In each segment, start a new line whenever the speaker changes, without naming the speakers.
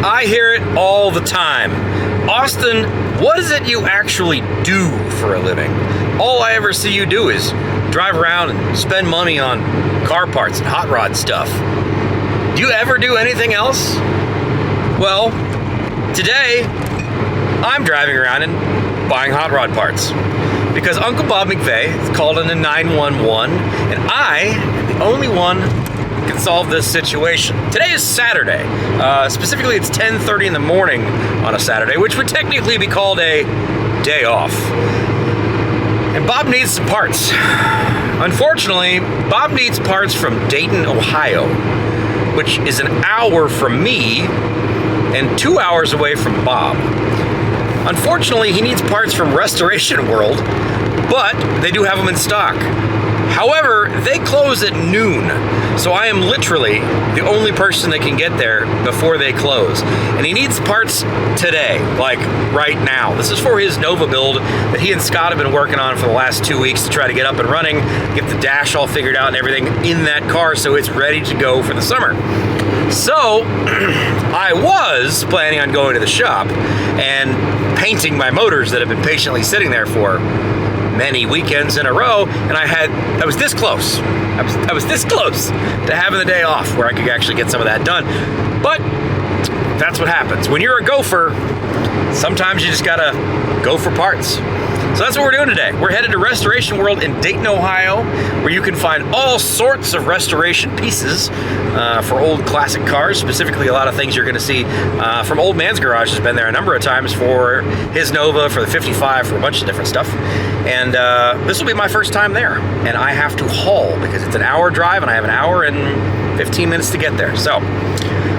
I hear it all the time. Austin, what is it you actually do for a living? All I ever see you do is drive around and spend money on car parts and hot rod stuff. Do you ever do anything else? Well, today, I'm driving around and buying hot rod parts because Uncle Bob McVay called in a 911 and I am the only one who can solve this situation. Today is Saturday. Specifically, it's 10:30 in the morning on a Saturday, which would technically be called a day off. And Bob needs some parts. Unfortunately, Bob needs parts from Dayton, Ohio, which is an hour from me and 2 hours away from Bob. Unfortunately, he needs parts from Restoration World, but they do have them in stock. However, they close at noon, so I am literally the only person that can get there before they close. And he needs parts today, like right now. This is for his Nova build that he and Scott have been working on for the last 2 weeks to try to get up and running, get the dash all figured out and everything in that car so it's ready to go for the summer. So, I was planning on going to the shop and painting my motors that have been patiently sitting there for many weekends in a row, and I was this close. I was this close to having the day off where I could actually get some of that done. But that's what happens. When you're a gopher, sometimes you just gotta go for parts. So that's what we're doing today. We're headed to Restoration World in Dayton, Ohio, where you can find all sorts of restoration pieces for old classic cars. Specifically, a lot of things you're going to see from Old Man's Garage has been there a number of times for his Nova, for the 55, for a bunch of different stuff. And this will be my first time there. And I have to haul because it's an hour drive and I have an hour and 15 minutes to get there. So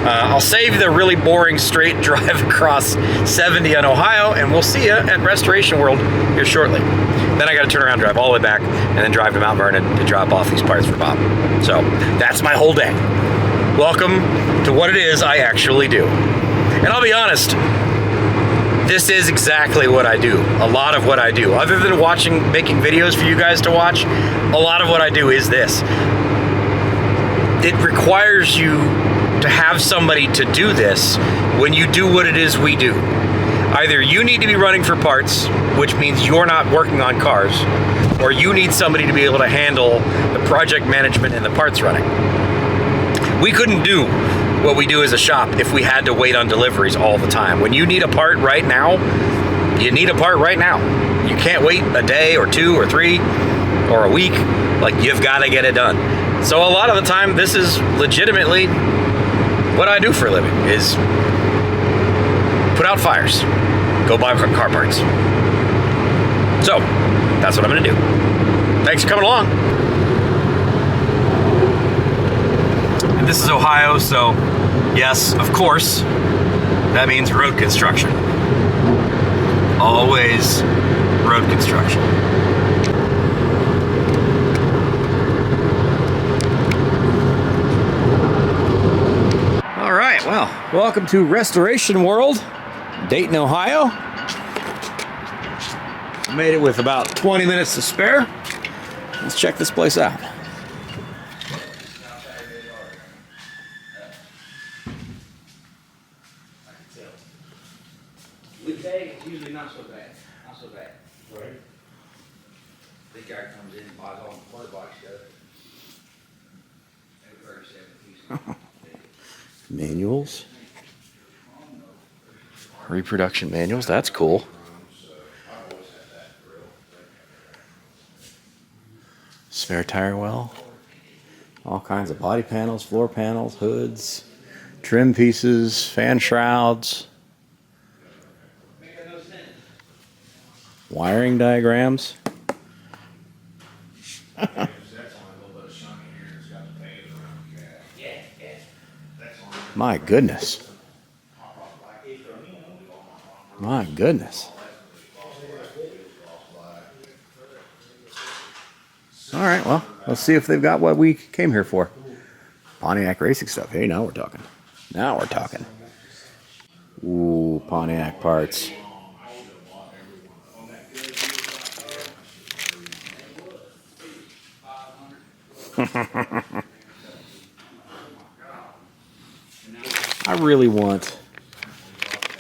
I'll save the really boring straight drive across 70 on Ohio, and we'll see you at Restoration World here shortly. Then I got to turn around, drive all the way back, and then drive to Mount Vernon to drop off these parts for Bob. So that's my whole day. Welcome to what it is I actually do. And I'll be honest, this is exactly what I do. A lot of what I do. Other than making videos for you guys to watch, a lot of what I do is this. It requires you to have somebody to do this when you do what it is we do. Either you need to be running for parts, which means you're not working on cars, or you need somebody to be able to handle the project management and the parts running. We couldn't do what we do as a shop if we had to wait on deliveries all the time. When you need a part right now, you need a part right now. You can't wait a day or two or three or a week. Like, you've got to get it done. So a lot of the time, this is legitimately what I do for a living, is put out fires, go buy car parts. So, that's what I'm gonna do. Thanks for coming along. And this is Ohio, so yes, of course, that means road construction. Always road construction. Well, welcome to Restoration World, Dayton, Ohio. Made it with about 20 minutes to spare. Let's check this place out. Weekday, it's usually not so bad. Not so bad. Right. This guy comes in and buys all the plug box stuff. Every 37 pieces. Manuals. Reproduction manuals, that's cool. Spare tire well. All kinds of body panels, floor panels, hoods, trim pieces, fan shrouds. Wiring diagrams. My goodness. My goodness. All right, well, let's see if they've got what we came here for. Pontiac racing stuff. Hey, now we're talking. Now we're talking. Ooh, Pontiac parts. I really want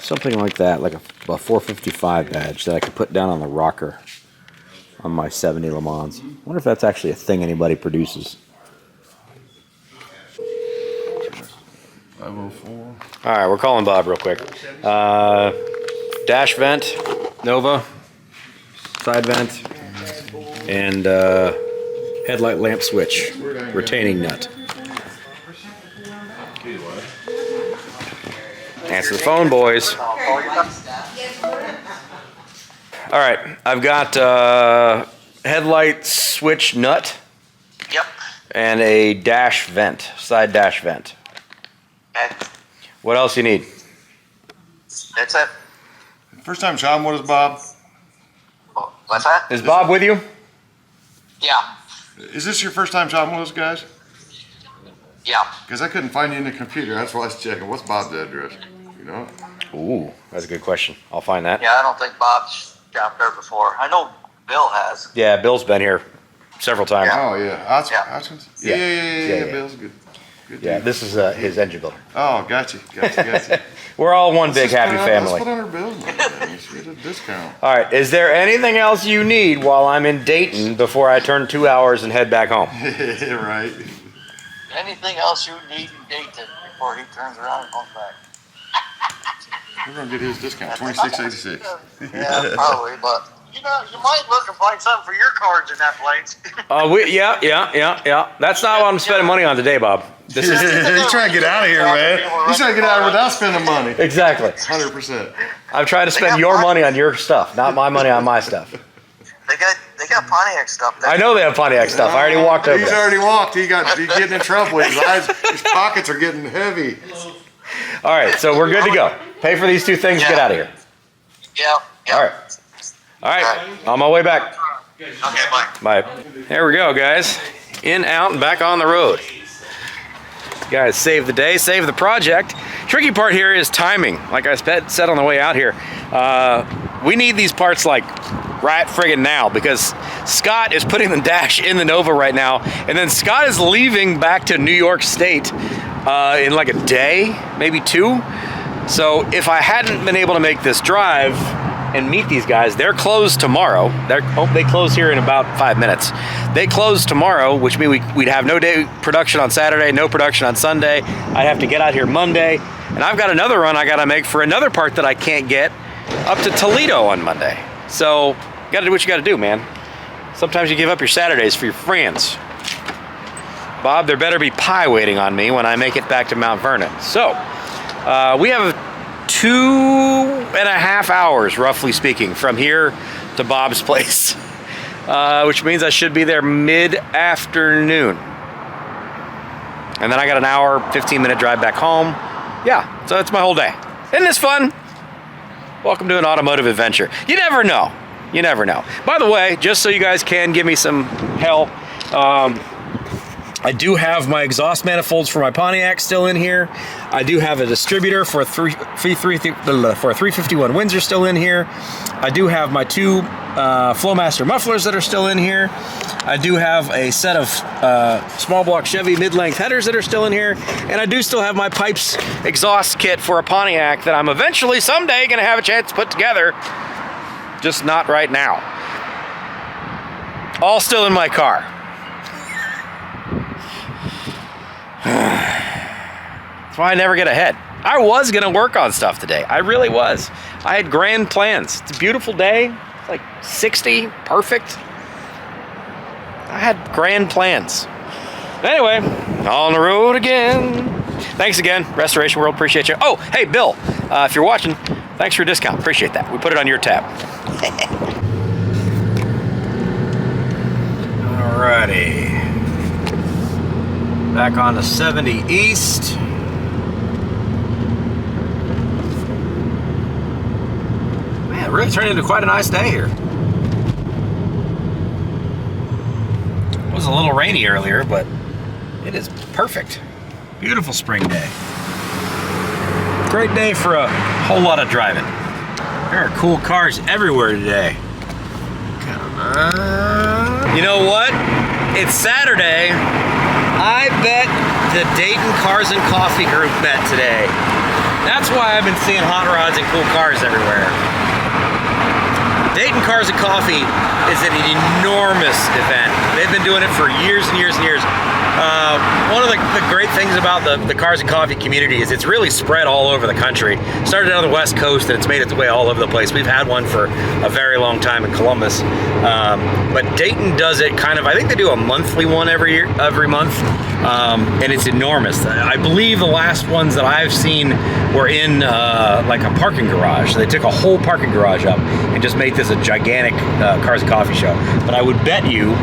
something like that, like a 455 badge that I could put down on the rocker on my 70 Le Mans. I wonder if that's actually a thing anybody produces.
504.
All right, we're calling Bob real quick. Dash vent, Nova, side vent, and headlight lamp switch, retaining nut. Answer the phone, boys. All right, I've got headlight switch nut.
Yep.
And a dash vent, side dash vent.
Okay.
What else you need?
That's it.
First time shot with us, Bob.
What's that?
Is Bob with you?
Yeah.
Is this your first time shotting with us, guys?
Yeah.
Because I couldn't find you in the computer. That's why I was checking. What's Bob's address? You know?
Ooh, that's a good question. I'll find that.
Yeah, I don't think Bob's shopped there before. I know Bill has.
Yeah, Bill's been here several times.
Yeah.
Oh, yeah.
Yeah.
Hutchins?
Yeah.
Yeah. Bill's good. Good
Yeah,
dude.
this is his engine builder.
Oh, gotcha.
We're all one big
Let's
happy family.
put under Bill's name, then. You should get a discount.
All right, is there anything else you need while I'm in Dayton before I turn 2 hours and head back home?
Right.
Anything else you need in Dayton before he turns around and comes back?
We're going to get his discount, $26.86.
Yeah, probably, but you might look and find something for your cards in that place.
Yeah. That's not what I'm spending money on today, Bob. This is
He's trying to get out of here, man. He's trying to get out of here without spending money.
exactly.
100%.
I'm trying to spend your money on your stuff, not my money on my stuff.
They got Pontiac stuff there.
I know they have Pontiac stuff. I already walked over
He's
there.
already walked. He's getting in trouble. His pockets are getting heavy.
All right, so we're good to go. Pay for these two things. Get out of here.
Yeah.
All right. On my way back.
Okay, bye.
Bye. There we go, guys. In, out, and back on the road. Guys, save the day, save the project. Tricky part here is timing. Like I said on the way out here, we need these parts like right friggin' now because Scott is putting the dash in the Nova right now, and then Scott is leaving back to New York State in like a day, maybe two. So if I hadn't been able to make this drive and meet these guys, they're closed tomorrow. They close here in about 5 minutes. They close tomorrow, which means we'd have no day production on Saturday, no production on Sunday. I'd have to get out here Monday, and I've got another run I gotta make for another part that I can't get up to Toledo on Monday. So you gotta do what you gotta do, man. Sometimes you give up your Saturdays for your friends. Bob, there better be pie waiting on me when I make it back to Mount Vernon. So we have 2.5 hours, roughly speaking, from here to Bob's place, which means I should be there mid-afternoon. And then I got an hour, 15-minute drive back home. Yeah, so it's my whole day. Isn't this fun? Welcome to an automotive adventure. You never know. You never know. By the way, just so you guys can give me some hell, I do have my exhaust manifolds for my Pontiac still in here. I do have a distributor for a 351 Windsor still in here. I do have my two Flowmaster mufflers that are still in here. I do have a set of small block Chevy mid-length headers that are still in here. And I do still have my pipes exhaust kit for a Pontiac that I'm eventually someday gonna have a chance to put together. Just not right now. All still in my car. That's why I never get ahead. I was gonna work on stuff today. I really was. I had grand plans. It's a beautiful day. It's like 60, perfect. I had grand plans. Anyway, on the road again. Thanks again, Restoration World. Appreciate you. Oh, hey, Bill, if you're watching, thanks for your discount. Appreciate that. We put it on your tab. Alrighty. Back on the 70 East. Man, it really turned into quite a nice day here. It was a little rainy earlier, but it is perfect. Beautiful spring day. Great day for a whole lot of driving. There are cool cars everywhere today. You know what? It's Saturday. I bet the Dayton Cars and Coffee group met today. That's why I've been seeing hot rods and cool cars everywhere. Dayton Cars and Coffee is an enormous event. They've been doing it for years and years and years. One of the great things about the Cars and Coffee community is it's really spread all over the country. Started on the West Coast and it's made its way all over the place. We've had one for a very long time in Columbus. But Dayton does it kind of, I think they do a monthly one every month. And it's enormous. I believe the last ones that I've seen were in like a parking garage. They took a whole parking garage up and just made this a gigantic Cars and Coffee show. But I would bet you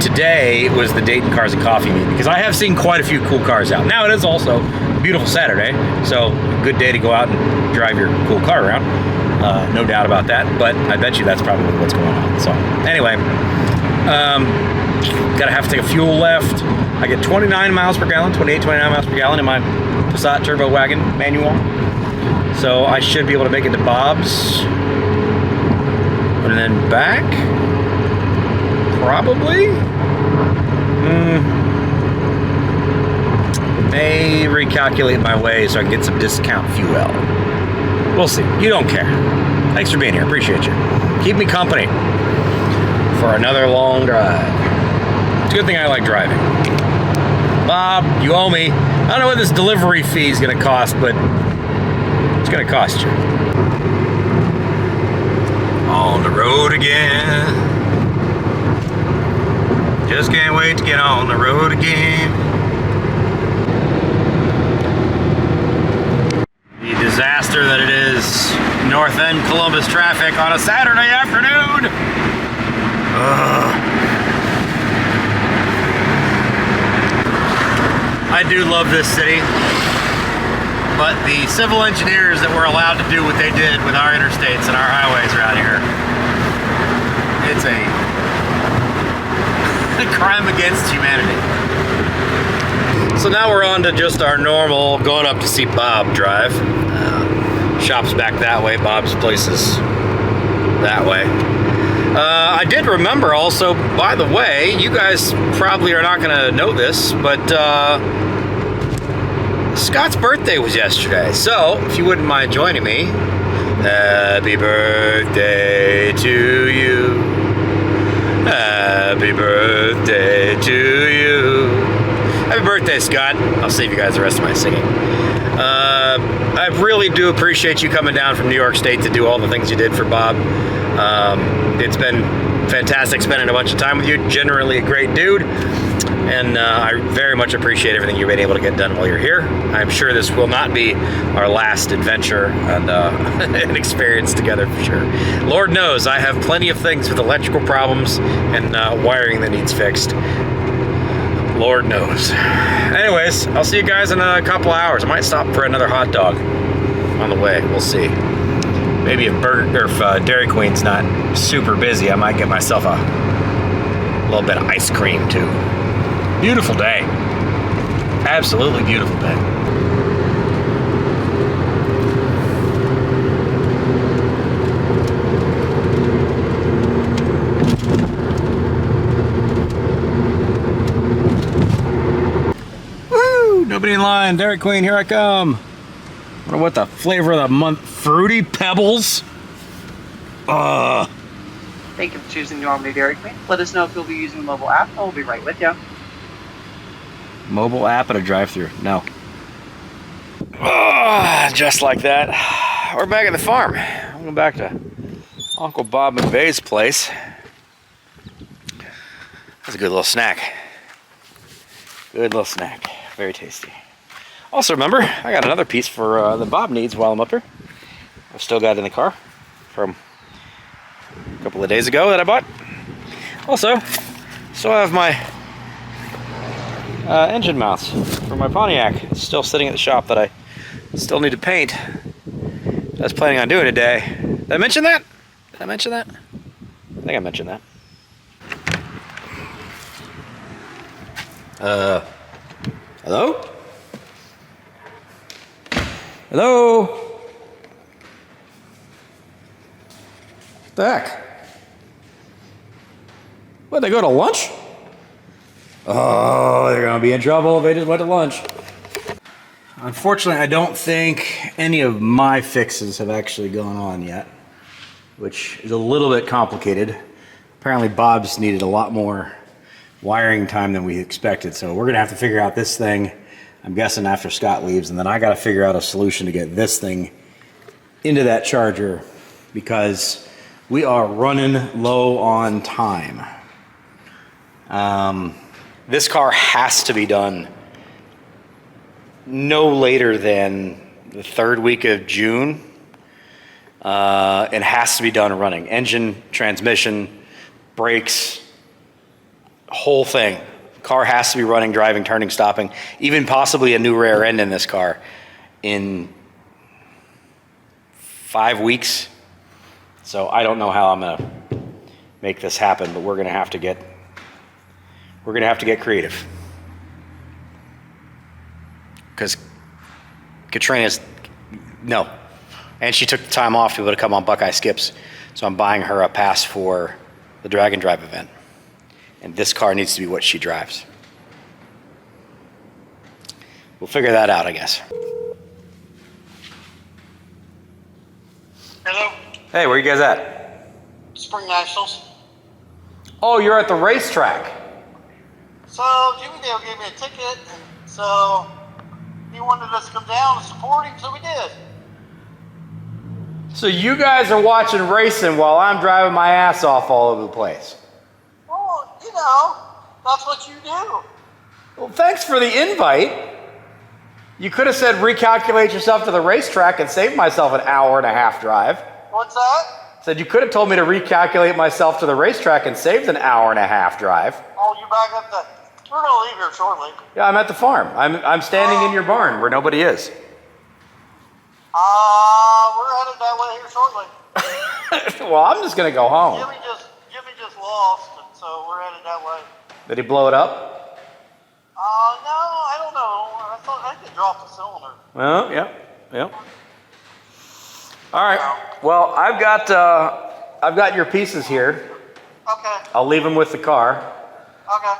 today was the Dayton Cars and Coffee meet, because I have seen quite a few cool cars out. Now it is also a beautiful Saturday, so a good day to go out and drive your cool car around. No doubt about that, but I bet you that's probably what's going on. So anyway, gotta have to take a fuel left. I get 29 miles per gallon, 29 miles per gallon in my Passat Turbo Wagon manual. So I should be able to make it to Bob's and then back. Probably. May recalculate my way so I can get some discount fuel. We'll see. You don't care. Thanks for being here. Appreciate you. Keep me company for another long drive. It's a good thing I like driving. Bob, you owe me. I don't know what this delivery fee is going to cost, but it's going to cost you. On the road again. Just can't wait to get on the road again. The disaster that it is North End Columbus traffic on a Saturday afternoon. I do love this city, but the civil engineers that were allowed to do what they did with our interstates and our highways around here, it's a crime against humanity. So now we're on to just our normal going up to see Bob drive. Shop's back that way. Bob's place is that way. I did remember also, by the way, you guys probably are not going to know this, but Scott's birthday was yesterday. So if you wouldn't mind joining me, happy birthday to you. Happy birthday to you. Happy birthday, Scott. I'll save you guys the rest of my singing. I really do appreciate you coming down from New York State to do all the things you did for Bob. It's been fantastic spending a bunch of time with you. Generally a great dude. And I very much appreciate everything you've been able to get done while you're here. I'm sure this will not be our last adventure and an experience together for sure. Lord knows I have plenty of things with electrical problems and wiring that needs fixed. Lord knows. Anyways, I'll see you guys in a couple hours. I might stop for another hot dog on the way. We'll see. Maybe if Dairy Queen's not super busy, I might get myself a little bit of ice cream too. Beautiful day. Absolutely beautiful day. Woo! Nobody in line. Dairy Queen, here I come. I wonder what the flavor of the month. Fruity Pebbles.
Thank you for choosing the Normandy Dairy Queen. Let us know if you'll be using the mobile app, and we'll be right with you.
Mobile app at a drive-thru. No. Just like that. We're back at the farm. I'm going back to Uncle Bob McVay's place. That's a good little snack. Good little snack. Very tasty. Also, remember, I got another piece for that Bob needs while I'm up here. I've still got it in the car from a couple of days ago that I bought. Also, still have my engine mounts for my Pontiac. It's still sitting at the shop that I still need to paint. I was planning on doing today. Did I mention that? Did I mention that? I think I mentioned that. Hello? Hello? What the heck? What, they go to lunch? Oh, they're gonna be in trouble if they just went to lunch. Unfortunately, I don't think any of my fixes have actually gone on yet, which is a little bit complicated. Apparently, Bob's needed a lot more wiring time than we expected, so we're gonna have to figure out this thing, I'm guessing after Scott leaves, and then I gotta figure out a solution to get this thing into that charger because we are running low on time. This car has to be done no later than the 3rd week of June. It has to be done running. Engine, transmission, brakes, whole thing. Car has to be running, driving, turning, stopping, even possibly a new rear end in this car in 5 weeks. So I don't know how I'm gonna make this happen, but we're gonna have to get creative. Because Katrina's, no. And she took the time off to be able to come on Buckeye Skips. So I'm buying her a pass for the Drag and Drive event. And this car needs to be what she drives. We'll figure that out, I guess.
Hello,
Hey, where you guys at?
Spring Nationals.
Oh, you're at the racetrack.
So Jimmy Dale gave me a ticket, and so he wanted us to come down and support him, so we did.
So you guys are watching racing while I'm driving my ass off all over the place.
Well, you know, that's what you do.
Well, thanks for the invite. You could have said recalculate yourself to the racetrack and save myself an hour and a half drive.
What's that?
Said you could have told me to recalculate myself to the racetrack and saved an hour and a half drive.
Oh, you back up the... We're going to leave here shortly.
Yeah, I'm at the farm. I'm standing in your barn where nobody is.
We're headed that way here shortly.
Well, I'm just gonna go home.
Jimmy just lost, and so we're headed that way.
Did he blow it up?
No, I don't know. I thought I could drop the cylinder.
Well, yeah. All right. Well, I've got your pieces here.
Okay.
I'll leave them with the car.
Okay.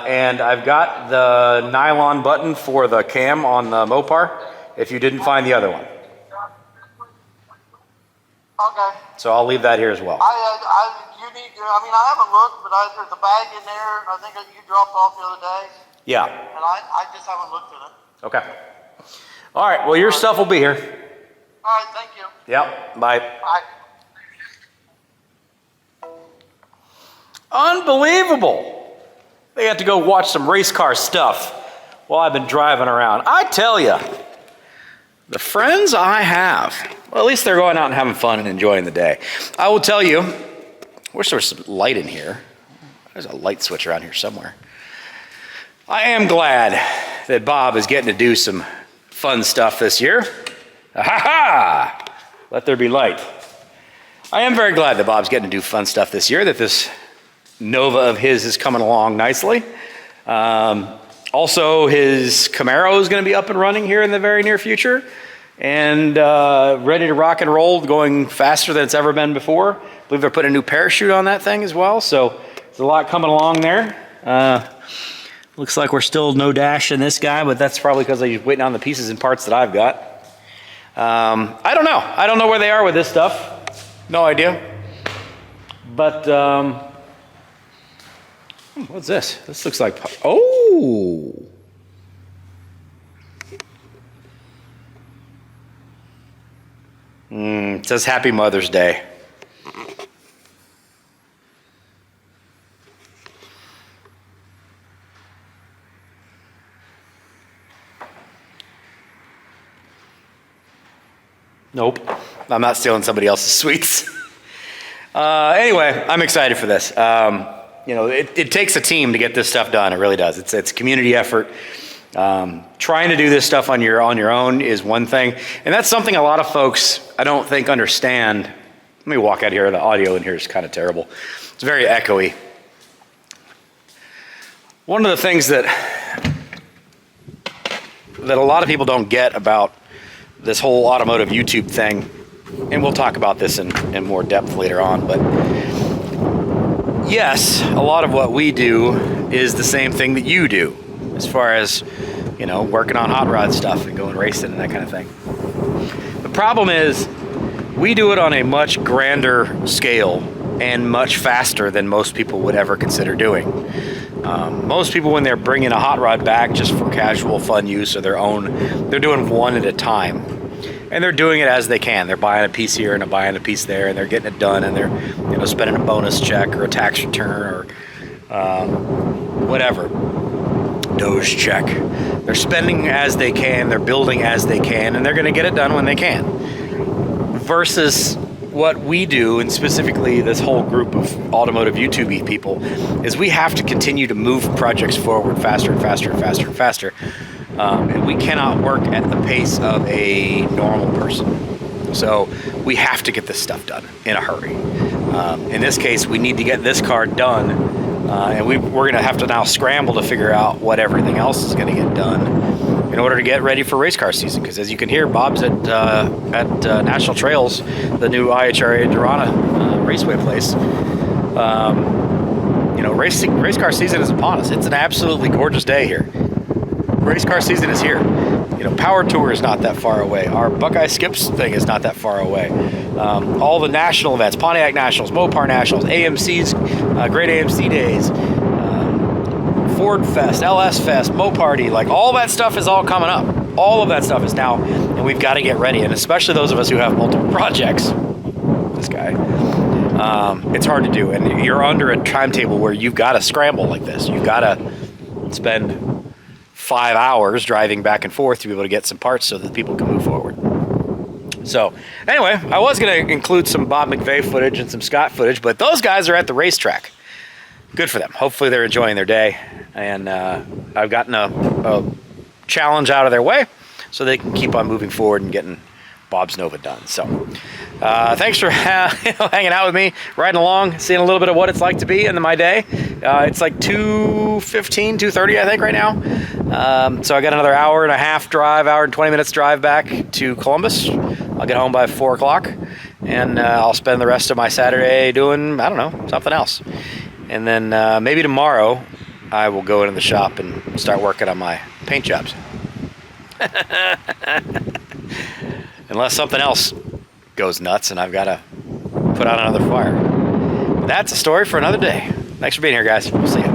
And I've got the nylon button for the cam on the Mopar, if you didn't find the other one.
Okay.
So I'll leave that here as well.
I haven't looked, but there's a bag in there. I think that you dropped off the other day.
Yeah.
And I just haven't looked at it.
Okay. All right. Well, your stuff will be here.
All right. Thank you.
Yep. Bye.
Bye.
Unbelievable. They had to go watch some race car stuff while I've been driving around. I tell you, the friends I have, well, at least they're going out and having fun and enjoying the day. I will tell you, I wish there was some light in here. There's a light switch around here somewhere. I am glad that Bob is getting to do some fun stuff this year. Ha-ha! Let there be light. I am very glad that Bob's getting to do fun stuff this year, that this Nova of his is coming along nicely. Also, his Camaro is going to be up and running here in the very near future and ready to rock and roll, going faster than it's ever been before. I believe they're putting a new parachute on that thing as well, so there's a lot coming along there. Looks like we're still no dash in this guy, but that's probably because he's waiting on the pieces and parts that I've got. I don't know. I don't know where they are with this stuff. No idea. But what's this? This looks like, oh. It says Happy Mother's Day. Nope, I'm not stealing somebody else's sweets. Anyway, I'm excited for this. You know, it takes a team to get this stuff done. It really does. It's a community effort. Trying to do this stuff on your own is one thing, and that's something a lot of folks I don't think understand. Let me walk out here. The audio in here is kind of terrible. It's very echoey. One of the things that a lot of people don't get about this whole automotive YouTube thing, and we'll talk about this in more depth later on, but yes, a lot of what we do is the same thing that you do as far as you know, working on hot rod stuff and going racing and that kind of thing. The problem is we do it on a much grander scale and much faster than most people would ever consider doing. Most people, when they're bringing a hot rod back just for casual fun use or their own, they're doing one at a time. And they're doing it as they can. They're buying a piece here and they're buying a piece there, and they're getting it done, and they're, you know, spending a bonus check or a tax return or whatever, Doge check. They're spending as they can, they're building as they can, and they're going to get it done when they can. Versus what we do, and specifically this whole group of automotive YouTube people, is we have to continue to move projects forward faster and faster and faster and faster. And we cannot work at the pace of a normal person. So we have to get this stuff done in a hurry. In this case, we need to get this car done, and we're going to have to now scramble to figure out what everything else is going to get done in order to get ready for race car season. Because as you can hear, Bob's at National Trails, the new IHRA Durana raceway place. You know, race car season is upon us. It's an absolutely gorgeous day here. Race car season is here. You know, Power Tour is not that far away. Our Buckeye Skips thing is not that far away. All the national events, Pontiac Nationals, Mopar Nationals, AMC's, Great AMC Days, Ford Fest, LS Fest, Moparty, like all that stuff is all coming up. All of that stuff is now, and we've got to get ready. And especially those of us who have multiple projects. This guy. It's hard to do. And you're under a timetable where you've got to scramble like this. You've got to spend 5 hours driving back and forth to be able to get some parts so that people can move forward. So anyway, I was going to include some Bob McVay footage and some Scott footage, but those guys are at the racetrack. Good for them. Hopefully they're enjoying their day, and I've gotten a challenge out of their way so they can keep on moving forward and getting Bob's Nova done. So thanks for hanging out with me, riding along, seeing a little bit of what it's like to be in my day. It's like 2:15, 2:30, I think, right now. So I got another hour and a half drive, hour and 20 minutes drive back to Columbus. I'll get home by 4 o'clock, and I'll spend the rest of my Saturday doing, I don't know, something else. And then maybe tomorrow I will go into the shop and start working on my paint jobs. Unless something else goes nuts and I've got to put out another fire. That's a story for another day. Thanks for being here, guys. We'll see you.